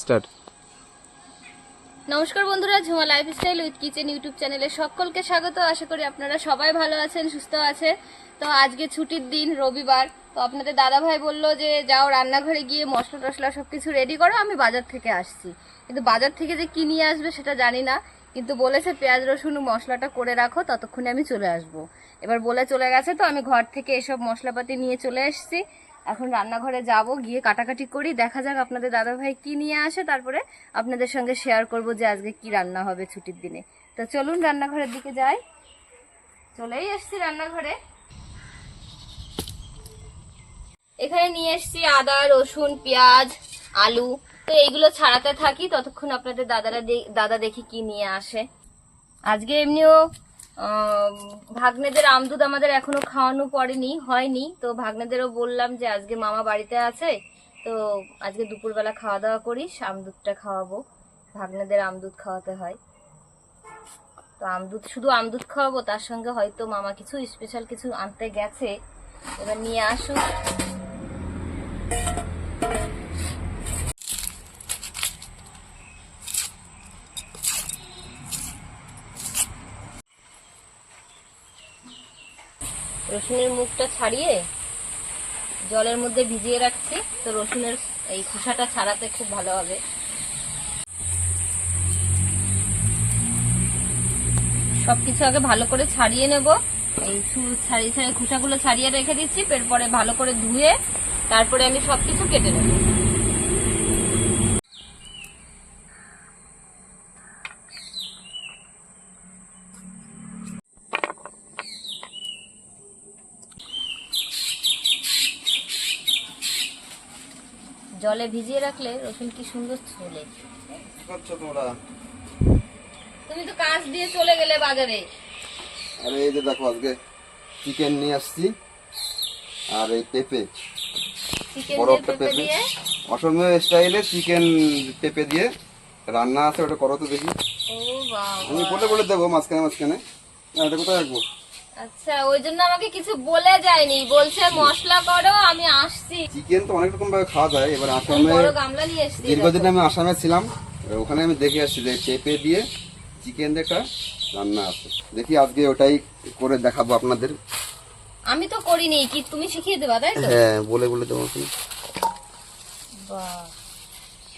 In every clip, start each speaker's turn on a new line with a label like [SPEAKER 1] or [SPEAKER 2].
[SPEAKER 1] Start.
[SPEAKER 2] নমস্কার বন্ধুরা, Jhuma lifestyle with kitchen YouTube চ্যানেলে সকলকে স্বাগত। আশা করি আপনারা সবাই ভালো আছেন, সুস্থ আছে। তো আজকে ছুটির দিন, রবিবার। তো আপনাদের দাদা ভাই বললো যে যাও রান্নাঘরে গিয়ে মশলা টশলা সবকিছু রেডি করো, আমি বাজার থেকে আসছি। কিন্তু বাজার থেকে যে কি নিয়ে আসবে সেটা জানি না, কিন্তু বলেছে পেঁয়াজ রসুন মশলাটা করে রাখো, ততক্ষণে আমি চলে আসব। এবার বলে চলে গেছে, তো আমি ঘর থেকে এসব মশলাপাতি নিয়ে চলে এসেছি। এখন রান্নাঘরে যাব, গিয়ে কাটাকাটি করি, দেখা যাক আপনাদের দাদা ভাই কি নিয়ে আসে, তারপরে আপনাদের সঙ্গে শেয়ার করব যে আজকে কি রান্না হবে ছুটির দিনে। তো চলুন রান্নাঘরের দিকে যাই। চলেই এসছি রান্নাঘরে। এখানে নিয়ে এসছি আদা, রসুন, পেঁয়াজ, আলু। তো এইগুলো ছাড়াতে থাকি, ততক্ষণ আপনাদের দাদা দেখি কি নিয়ে আসে। আজকে এমনিও ভাগ্নেদের আমদুধ আমাদের এখনো খাওয়ানো হয়নি। তো ভাগ্নেদেরও বললাম যে আজকে মামা বাড়িতে আছে, তো আজকে দুপুরবেলা খাওয়া দাওয়া করিস, আমদুধটা খাওয়াবো। ভাগ্নেদের আমদুধ খাওয়াতে হয়, তো শুধু আমদুধ খাওয়াবো, তার সঙ্গে হয়তো মামা কিছু স্পেশাল কিছু আনতে গেছে, এবার নিয়ে আসুক। রসুনের মুখটা ছাড়িয়ে জলের মধ্যে ভিজিয়ে রাখছি, তো রসুনের এই খোসাটা ছাড়াতে খুব ভালো হবে। সবকিছু আগে ভালো করে ছাড়িয়ে নেব। এই ছাড়িয়ে খোসাগুলো ছাড়িয়ে রেখে দিচ্ছি, এরপরে ভালো করে ধুয়ে তারপরে আমি সবকিছু কেটে নেব। জলে ভিজিয়ে রাখলে রসুন কি সুন্দর ছোলে। তুমি তো কাজ দিয়ে চলে গেলে বাজারে।
[SPEAKER 3] আরে এই যে দেখো, আজকে চিকেন নিয়ে আসছি, আর এই পেঁপে, বড় একটা পেঁপে, অসমীয় স্টাইলে চিকেন পেঁপে দিয়ে রান্না আছে, ওটা করো তো দেখি।
[SPEAKER 2] ও বাবা,
[SPEAKER 3] আমি বলে দেবো মাঝখানে। এটা কোথায় রাখবো?
[SPEAKER 2] আচ্ছা, ওই জন্য আমাকে কিছু বলে যায়নি, বলছে মশলা করো, আমি আসছি।
[SPEAKER 3] চিকেন তো অনেক রকম ভাবে খাওয়া যায়। এবার আসামে
[SPEAKER 2] বড় গামলা নিয়ে এসেছি।
[SPEAKER 3] দীর্ঘদিন আমি আসামে ছিলাম, ওখানে আমি দেখে আসছি যে পেঁপে দিয়ে চিকেন দিয়ে একটা রান্না আছে। দেখি আজকে ওটাই করে দেখাবো আপনাদের।
[SPEAKER 2] আমি তো করিনি, কি তুমি শিখিয়ে দেবা তাই তো?
[SPEAKER 3] হ্যাঁ, বলে দেবো।
[SPEAKER 2] বাহ,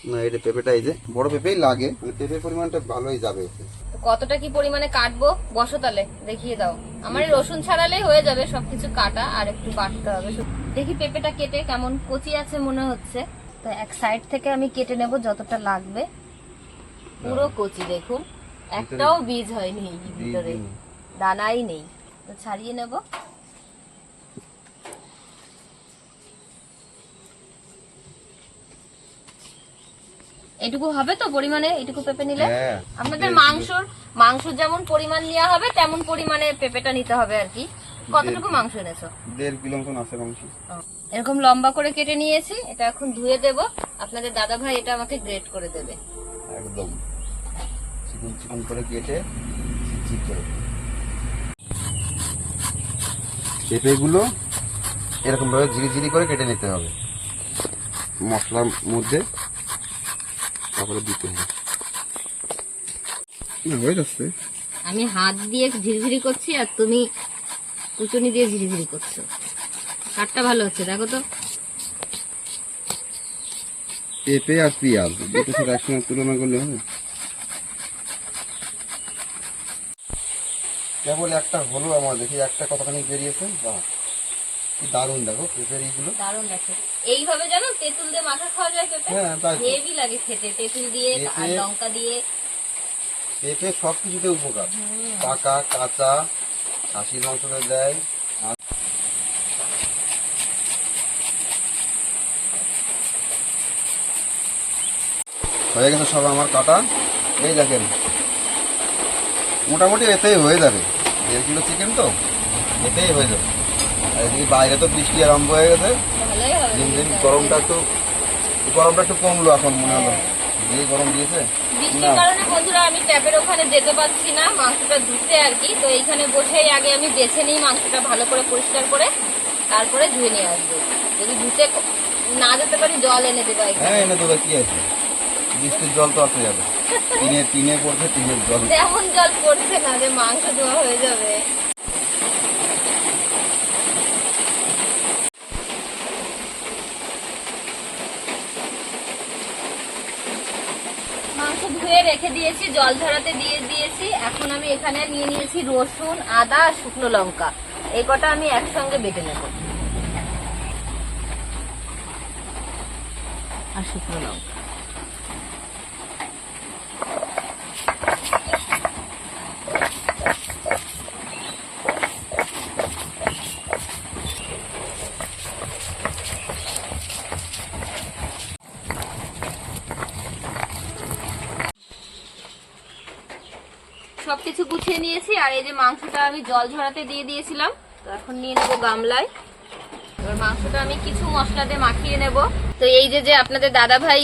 [SPEAKER 3] না, এটা পেঁপেটা এই যে বড় পেঁপেই লাগে, মানে পেঁপের পরিমাণটা ভালোই যাবে এতে।
[SPEAKER 2] তো কতটা কি পরিমাণে কাটবো বসো তাহলে, দেখিয়ে দাও। আমার এই রসুন ছাড়ালেই হয়ে যাবে, সবকিছু কাটা আর একটু বাটতে হবে। দেখি পেঁপেটা কেটে কেমন কচি আছে মনে হচ্ছে, তো এক সাইড থেকে আমি কেটে নেব যতটা লাগবে। পুরো কচি দেখুন, একটাও বীজ হয়নি ভিতরে, দানাই নেই। তো ছাড়িয়ে নেব। এটুকু হবে তো পরিমাণে, এটুকু পেঁপে নিলে? আপনাদের মাংস যেমন পরিমাণ নেওয়া হবে তেমন পরিমাণে পেঁপেটা নিতে হবে আর কি। কতটুকু মাংস এনেছো?
[SPEAKER 3] 1.5 কিলো মতন আছে মাংস।
[SPEAKER 2] এরকম লম্বা করে কেটে নিয়েছি, এটা এখন ধুয়ে দেব। আপনাদের দাদা ভাই এটা আমাকে গ্রেট করে দেবে।
[SPEAKER 3] একদম চিকন করে কেটে চিক করে পেঁপেগুলো এরকম ভাবে ঝিরি করে কেটে নিতে হবে মশলার মধ্যে, তারপরে দিতে হবে। হয়ে যাচ্ছে।
[SPEAKER 2] আমি হাত দিয়ে ঝিরিঝিরি করছি আর তুমি কুচুনি দিয়ে ঝিরিঝিরি করছো। কাটটা ভালো হচ্ছে দেখো তো।
[SPEAKER 3] পেঁপে আর পেঁয়াজ দুটো সাথে একসঙ্গে তুলনা করলে হবে। কেবল একটা হলো আমার, দেখি একটা কতখানি বেরিয়েছে। বাহ, কি দারুণ! দেখো পেঁপের এইগুলো
[SPEAKER 2] দারুণ দেখো। এইভাবে জানো তেঁতুল দিয়ে মাখা খাওয়া যায় পেঁপে?
[SPEAKER 3] হ্যাঁ, তাই তো।
[SPEAKER 2] হেভি লাগে খেতে, তেঁতুল দিয়ে আর লঙ্কা দিয়ে।
[SPEAKER 3] পেঁপে সবকিছুতে উপকার, পাকা কাঁচা, খাসির মাংসতে দেয়। হয়ে গেছে সব আমার কাটা। এই দেখেন, মোটামুটি এতেই হয়ে যাবে। 1.5 কিলো চিকেন তো এতেই হয়ে যাবে। আর এদিকে বাইরে তো বৃষ্টি আরম্ভ হয়ে গেছে,
[SPEAKER 2] ভালোই হবে।
[SPEAKER 3] দিন দিন গরমটা একটু কমলো এখন মনে হলো, যে গরম দিয়েছে।
[SPEAKER 2] বৃষ্টির কারণে বন্ধুরা আমি ট্যাপের ওখানে যেতে পারছি না মাংসটা ধুতে আর কি। তো এইখানে বসেই আগে আমি বেছে নিই মাংসটা ভালো করে পরিষ্কার করে, তারপরে ধুয়ে নিয়ে আসবো। যদি ধুতে না যেতে পারি জল এনে দেবো।
[SPEAKER 3] হ্যাঁ, এনে দেবো, কি আছে। বৃষ্টির জল তো আসে যাবে, টিনে টিনে পড়ছে, টিনের জল।
[SPEAKER 2] তেমন জল পড়ছে না যে মাংস ধোয়া হয়ে যাবে। মাংস ধুয়ে রেখে দিয়েছি, জল ঝরাতে দিয়ে দিয়েছি। এখন আমি এখানে নিয়ে নিয়েছি রসুন, আদা আর শুকনো লঙ্কা। এই কটা আমি একসঙ্গে বেটে নেব। আর শুকনো লঙ্কা সবকিছু গুছিয়ে নিয়েছি। আর এই যে মাংসটা আমি জল ঝরাতে দিয়ে দিয়েছিলাম, তো এখন নিয়ে নেবো গামলায়। এবার মাংসটা আমি কিছু মশলা দিয়ে মাখিয়ে নেব। তো এই যে আপনাদের দাদা ভাই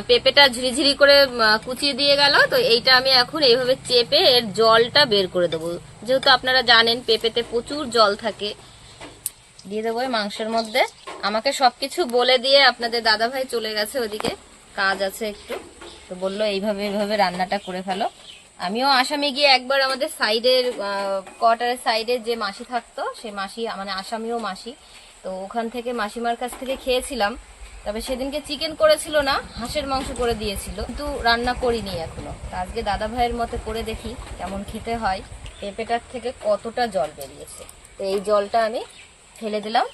[SPEAKER 2] পেঁপেটা ঝিরিঝিরি করে কুচিয়ে দিয়ে গেল, তো এইটা আমি এখন এইভাবে চেপে এর জলটা বের করে দেবো। যেহেতু আপনারা জানেন পেঁপেতে প্রচুর জল থাকে, দিয়ে দেবো এই মাংসের মধ্যে। আমাকে সবকিছু বলে দিয়ে আপনাদের দাদা ভাই চলে গেছে, ওদিকে কাজ আছে একটু, তো বললো এইভাবে এইভাবে রান্নাটা করে ফেলো। আমিও আসামে গিয়ে একবার আমাদের সাইডের কোয়ার্টারের সাইডে যে মাসি থাকতো, সে মাসি মানে আসামিও মাসি, তো ওখান থেকে মাসিমার কাছ থেকে খেয়েছিলাম। তবে সেদিনকে চিকেন করেছিল না, হাঁসের মাংস করে দিয়েছিল, কিন্তু রান্না করিনি এখনো। তো আজকে দাদা ভাইয়ের মতে করে দেখি কেমন খেতে হয়। পেঁপেটার থেকে কতটা জল বেরিয়েছে, তো এই জলটা আমি ফেলে দিলাম।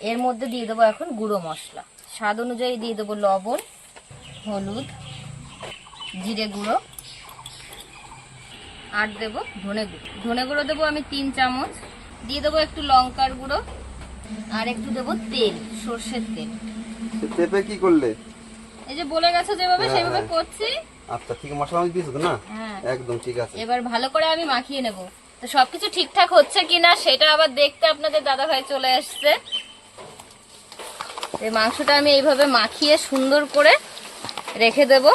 [SPEAKER 2] এর মধ্যে দিয়ে দেবো এখন গুঁড়ো মশলা, স্বাদ অনুযায়ী দিয়ে দেবো লবণ, হলুদ, জিরে গুঁড়ো, আর দেবো ধনে গুঁড়ো। ধনে গুঁড়ো দেবো আমি 3 চামচ, দিয়ে দেবো একটু লঙ্কার গুঁড়ো, আর একটু দেবো তেল, সর্ষের তেল।
[SPEAKER 3] পেঁপে কি করলে?
[SPEAKER 2] এই যে বলে গেছে যেভাবে
[SPEAKER 3] হ্যাঁ,
[SPEAKER 2] সেভাবে
[SPEAKER 3] হ্যাঁ।
[SPEAKER 2] করছি।
[SPEAKER 3] আচ্ছা ঠিক, মশলা আমি দিয়েছো তো না?
[SPEAKER 2] হ্যাঁ,
[SPEAKER 3] একদম ঠিক আছে।
[SPEAKER 2] এবার ভালো করে আমি মাখিয়ে নেব। তো সবকিছু ঠিকঠাক হচ্ছে কিনা সেটা আবার দেখতে আপনাদের দাদা ভাই চলে আসছে। এই মাংসটা আমি এইভাবে মাখিয়ে সুন্দর করে রেখে দেব।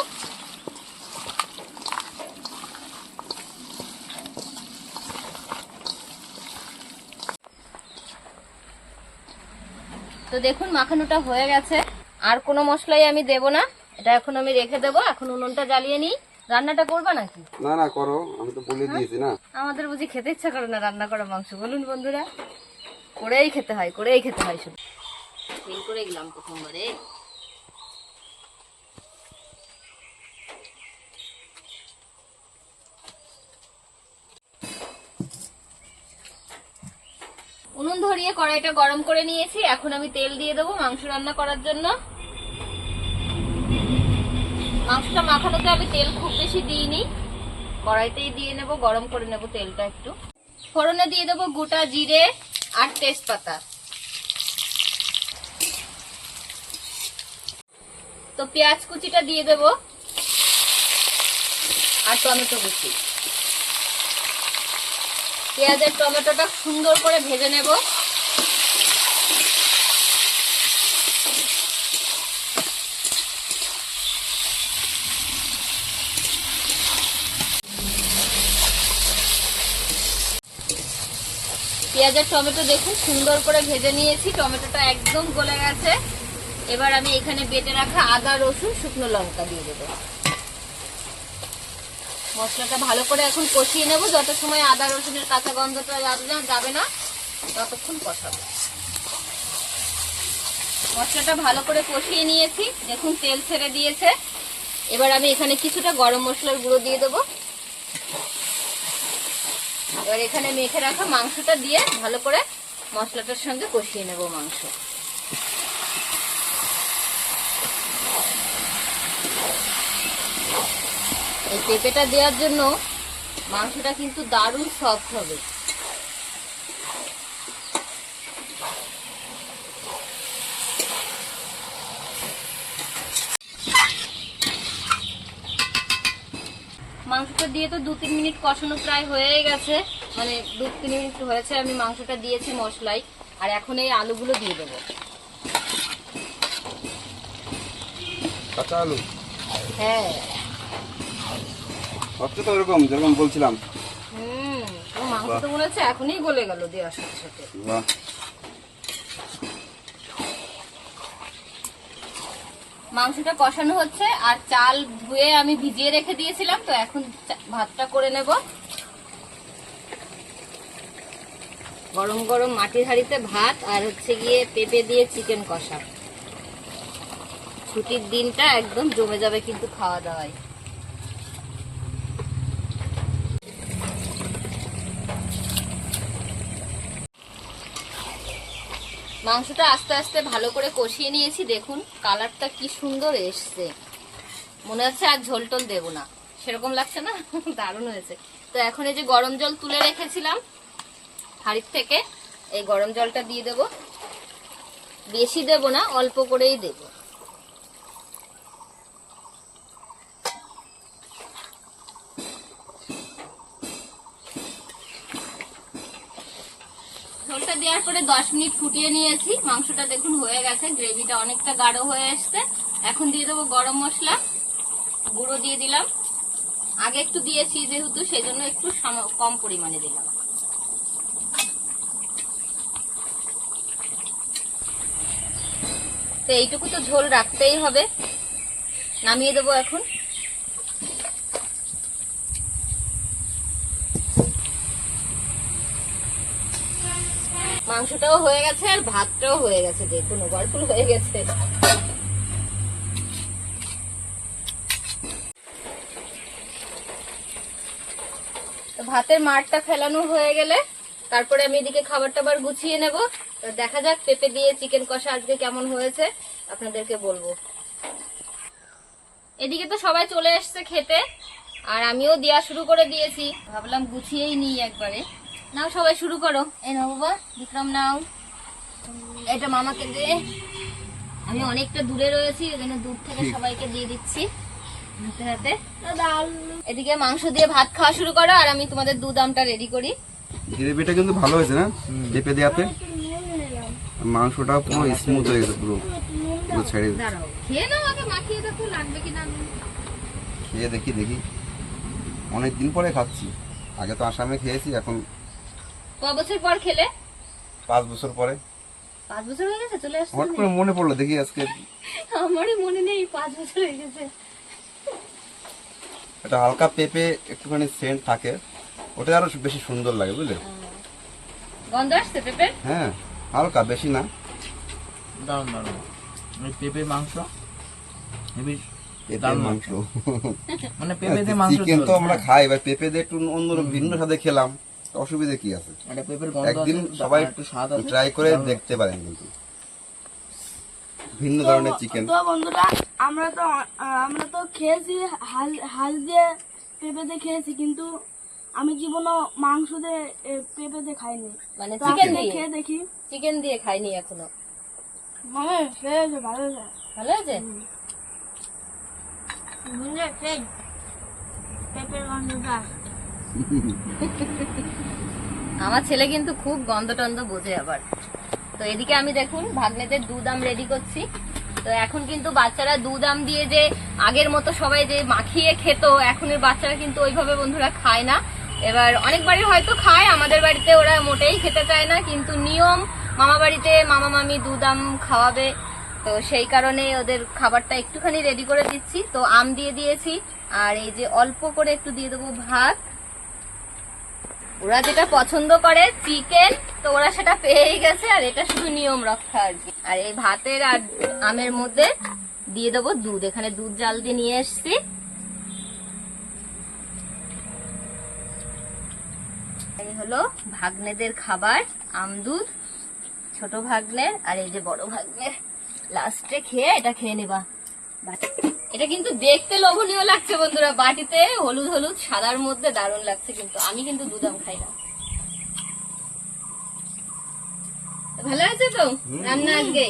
[SPEAKER 2] তো দেখুন মাখানোটা হয়ে গেছে, আর কোনো মশলাই আমি দেব না, এটা এখন আমি রেখে দেব। এখন উনুনটা জ্বালিয়ে নিই। রান্নাটা করবা নাকি?
[SPEAKER 3] না না করো, আমি তো বলে দিয়েছি না।
[SPEAKER 2] আমাদের বুঝি খেতে ইচ্ছা করে না রান্না করা মাংস? বলুন বন্ধুরা, করেই খেতে হয়, করেই খেতে হয়। শুধু ফেল করে গেলাম প্রথমবারে। উনুন ধরিয়ে কড়াইটা গরম করে নিয়েছি। এখন আমি তেল দিয়ে দেবো মাংস রান্না করার জন্য। মাংসটা মাখানোতে আমি তেল খুব বেশি দিইনি, কড়াইতেই দিয়ে নেব, গরম করে নেব তেলটা একটু। ফোড়নে দিয়ে দেবো গোটা জিরে আর তেজপাতা। তো পেঁয়াজ কুচিটা দিয়ে দেব আর টমেটো কুচি। পেঁয়াজ আর টমেটোটা সুন্দর করে ভেজে নেব। পেঁয়াজ আর টমেটো দেখুন সুন্দর করে ভেজে নিয়েছি, টমেটোটা একদম গলে গেছে। এবার আমি এখানে বেটে রাখা আদা, রসুন, শুকনো লঙ্কা দিয়ে দেবো। মশলাটা ভালো করে এখন কষিয়ে নেব। যত সময় আদা রসুনের কাঁচা গন্ধটা যাবে না ততক্ষণ কষাবো। মশলাটা ভালো করে কষিয়ে নিয়েছি, দেখুন তেল ছেড়ে দিয়েছে। এবার আমি এখানে কিছুটা গরম মশলার গুঁড়ো দিয়ে দেবো। এবার এখানে মেখে রাখা মাংসটা দিয়ে ভালো করে মশলাটার সঙ্গে কষিয়ে নেব মাংস। এই পেঁপেটা দেওয়ার জন্য মাংসটা কিন্তু দারুণ সফট হবে। মাংসটা দিয়ে তো 2-3 মিনিট কষানো প্রায় হয়ে গেছে, মানে 2-3 মিনিট হয়েছে আমি মাংসটা দিয়েছি মশলায়। আর এখন এই আলুগুলো দিয়ে দেবো।
[SPEAKER 3] কাঁচা আলু?
[SPEAKER 2] হ্যাঁ,
[SPEAKER 3] হচ্ছে তো এরকম যেরকম বলছিলাম।
[SPEAKER 2] মাংস তো মনে হচ্ছে এখনই গলে গেল দেওয়ার সাথে সাথে। মাংসটা কষানো হচ্ছে আর চাল ধুয়ে আমি ভিজিয়ে রেখে দিয়েছিলাম, তো এখন ভাতটা করে নেব। গরম গরম মাটির হাঁড়িতে ভাত আর হচ্ছে গিয়ে পেঁপে দিয়ে চিকেন কষা। ছুটির দিনটা একদম জমে যাবে কিন্তু খাওয়া দাওয়ায়। মাংসটা আস্তে আস্তে ভালো করে কষিয়ে নিয়েছি, দেখুন কালারটা কি সুন্দর এসছে। মনে হচ্ছে আর ঝোল টোল দেবো না, সেরকম লাগছে না? দারুণ হয়েছে। তো এখন এই যে গরম জল তুলে রেখেছিলাম হাঁড়ির থেকে, এই গরম জলটা দিয়ে দেব। বেশি দেব না, অল্প করেই দেব। ঝোলটা দেওয়ার পরে 10 মিনিট ফুটিয়ে নিয়েছি। মাংসটা দেখুন হয়ে গেছে, গ্রেভিটা অনেকটা গাঢ় হয়ে এসছে। এখন দিয়ে দেবো গরম মশলা গুঁড়ো, দিয়ে দিলাম। আগে একটু দিয়েছি যেহেতু, সেজন্য একটু কম পরিমাণে দিলাম। তো এইটুকু তো ঝোল রাখতেই হবে। নামিয়ে দেবো এখন। মাংসটাও হয়ে গেছে আর ভাতটাও হয়ে গেছে, দেখুন ওভারফুল হয়ে গেছে। তো ভাতের মারটা ফেলানো হয়ে গেলে তারপরে আমি এদিকে খাবার টাবার গুছিয়ে নেব। তো দেখা যাক পেঁপে দিয়ে চিকেন কষা আজকে কেমন হয়েছে, আপনাদেরকে বলবো। এদিকে তো সবাই চলে এসছে খেতে, আর আমিও দেওয়া শুরু করে দিয়েছি। ভাবলাম গুছিয়েই নিই একবারে। নাও সবাই শুরু করো। এই নাও বাবা, বিক্রম নাও, এটা মামাকে দে। আমি অনেকটা দূরে রয়েছি, এখানে দূর থেকে সবাইকে দিয়ে দিচ্ছি হাতে হাতে। এদিকে মাংস দিয়ে ভাত খাওয়া শুরু করো, আর আমি তোমাদের দুধ আমটা রেডি করি।
[SPEAKER 3] গ্রেভিটা কিন্তু ভালো হয়েছে না পেঁপে দেওয়াতে, মাংসটা পুরো স্মুথ হয়ে গেছে, পুরো পুরো ছেড়ে দিচ্ছে।
[SPEAKER 2] দাঁড়াও, খেয়ে নাও আগে, মাখিয়ে দেখো লাগবে কিনা।
[SPEAKER 3] খেয়ে দেখি অনেকদিন পরে খাচ্ছি, আগে তো আসামে খেয়েছি, এখন
[SPEAKER 2] ক বছর পর খেলে?
[SPEAKER 3] 5 বছর পরে।
[SPEAKER 2] 5 বছর হয়ে গেছে, চলে আসছে।
[SPEAKER 3] হঠাৎ করে মনে পড়লো, দেখি আজকে।
[SPEAKER 2] আমারই মনে নেই 5 বছর হয়ে গেছে।
[SPEAKER 3] এটা হালকা পেঁপে একটুখানি সেন্ট থাকে, ওটা আরো বেশি সুন্দর লাগে, বুঝলে?
[SPEAKER 2] গন্ধ আসছে পেঁপে?
[SPEAKER 3] হ্যাঁ, হালকা, বেশি না।
[SPEAKER 1] দারুণ দারুণ। ওই পেঁপে মাংস হেবি
[SPEAKER 3] পেঁপের
[SPEAKER 1] দারুণ
[SPEAKER 3] মাংস,
[SPEAKER 1] মানে পেঁপে দিয়ে মাংস
[SPEAKER 3] চিকেন তো আমরা খাই, এবার পেঁপে দিয়ে একটু অন্য ভিন্ন সাথে খেলাম, তো অসুবিধা কি আছে?
[SPEAKER 1] এটা পেঁপের গন্ধ
[SPEAKER 3] একদিন
[SPEAKER 1] আছে,
[SPEAKER 3] সবাই
[SPEAKER 1] একটু স্বাদ আছে।
[SPEAKER 3] ট্রাই করে দেখতে পারেন, কিন্তু ভিন্ন ধরনের চিকেন।
[SPEAKER 4] তো বন্ধুরা, আমরা তো খেয়েছি হাল দিয়ে পেঁপে দিয়ে খেয়েছি, কিন্তু আমি জীবনও মাংস দিয়ে পেঁপে দিয়ে খাইনি।
[SPEAKER 2] মানে
[SPEAKER 4] তো
[SPEAKER 2] চিকেন
[SPEAKER 4] আজকে
[SPEAKER 2] দিয়ে?
[SPEAKER 4] খেয়ে দেখি।
[SPEAKER 2] চিকেন দিয়ে খাইনি এখনো।
[SPEAKER 4] মানে খেয়েছে, ভালো হয়েছে।
[SPEAKER 2] ভালো আছে?
[SPEAKER 4] পেঁপের গন্ধটা
[SPEAKER 2] আমার ছেলে কিন্তু খুব গন্ধ টন্ধ বোঝে আবার। তো এদিকে আমি দেখুন ভাগ্নেদের দুধ আম রেডি করছি। তো এখন কিন্তু বাচ্চারা দুধ আম দিয়ে যে আগের মতো সবাই যে মাখিয়ে খেত, এখনের বাচ্চারা কিন্তু ওইভাবে বন্ধুরা খায় না। এবার অনেক বাড়ি হয়তো খায়, আমাদের বাড়িতে ওরা মোটেই খেতে চায় না, কিন্তু নিয়ম মামা বাড়িতে মামা মামি দুধ আম খাওয়াবে, তো সেই কারণে ওদের খাবারটা একটুখানি রেডি করে দিচ্ছি। তো আম দিয়ে দিয়েছি, আর এই যে অল্প করে একটু দিয়ে দেবো ভাত। ওরা যেটা পছন্দ করে চিকেন, তো ওরা সেটা পেয়েই গেছে, আর এটা শুধু নিয়ম রক্ষা আর কি। আর এই ভাতের আর আমের মধ্যে দিয়ে দেবো দুধ। এখানে দুধ জাল দিয়ে নিয়ে এসছি। এই হলো ভাগ্নেদের খাবার, আম দুধ, ছোট ভাগ্নের আর এই যে বড় ভাগ্নের। লাস্টে খেয়ে এটা খেয়ে নেবা। এটা কিন্তু দেখতে লোভনীয় লাগছে বন্ধুরা, বাটিতে হলুদ হলুদ সাদার মধ্যে দারুণ লাগছে, কিন্তু আমি কিন্তু দুধ আম খাই না। ভালো আছে তো রান্না আজকে?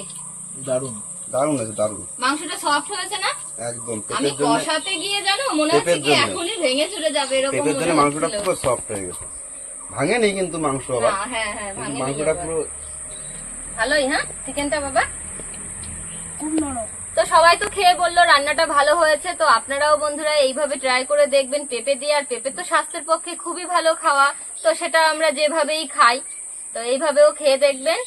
[SPEAKER 1] দারুণ
[SPEAKER 3] দারুণ আছে, দারুণ।
[SPEAKER 2] মাংসটা সফট হয়েছে না?
[SPEAKER 3] একদম
[SPEAKER 2] আমি
[SPEAKER 3] পেঁপের জন্য,
[SPEAKER 2] কষাতে গিয়ে জানো মনে হচ্ছে
[SPEAKER 3] পেঁপের
[SPEAKER 2] কি
[SPEAKER 3] জন্য।
[SPEAKER 2] এখনই ভেঙে চলে যাবে এরকম
[SPEAKER 3] পেঁপের
[SPEAKER 2] মনে
[SPEAKER 3] জন্য মাংসটা
[SPEAKER 2] হচ্ছিল।
[SPEAKER 3] পুরো সফট হয়ে গেছে, ভাঙেনি কিন্তু মাংস আবার,
[SPEAKER 2] না, হ্যাঁ হ্যাঁ
[SPEAKER 3] কিন্তু
[SPEAKER 2] ভাঙেনি
[SPEAKER 3] মাংসটা
[SPEAKER 2] এবার।
[SPEAKER 3] পুরো
[SPEAKER 2] ভালোই। হ্যাঁ চিকেনটা বাবা
[SPEAKER 4] খুব নরম।
[SPEAKER 2] তো সবাই তো খেয়ে বললো রান্নাটা ভালো হয়েছে। তো আপনারাও বন্ধুরা এইভাবে ট্রাই করে দেখবেন পেঁপে দিয়ে। আর পেঁপে তো স্বাস্থ্যের পক্ষে খুবই ভালো খাওয়া, তো সেটা আমরা যেভাবেই খাই, তো এইভাবেও খেয়ে দেখবেন।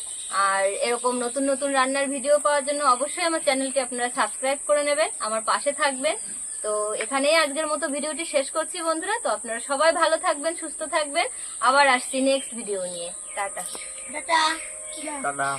[SPEAKER 2] আর এরকম নতুন নতুন রান্নার ভিডিও পাওয়ার জন্য অবশ্যই আমার চ্যানেলটি আপনারা সাবস্ক্রাইব করে নেবেন, আমার পাশে থাকবেন। তো এখানেই আজকের মতো ভিডিওটি শেষ করছি বন্ধুরা। তো আপনারা সবাই ভালো থাকবেন, সুস্থ থাকবেন। আবার আসছি নেক্সট ভিডিও নিয়ে। টাটা।
[SPEAKER 1] টাটা।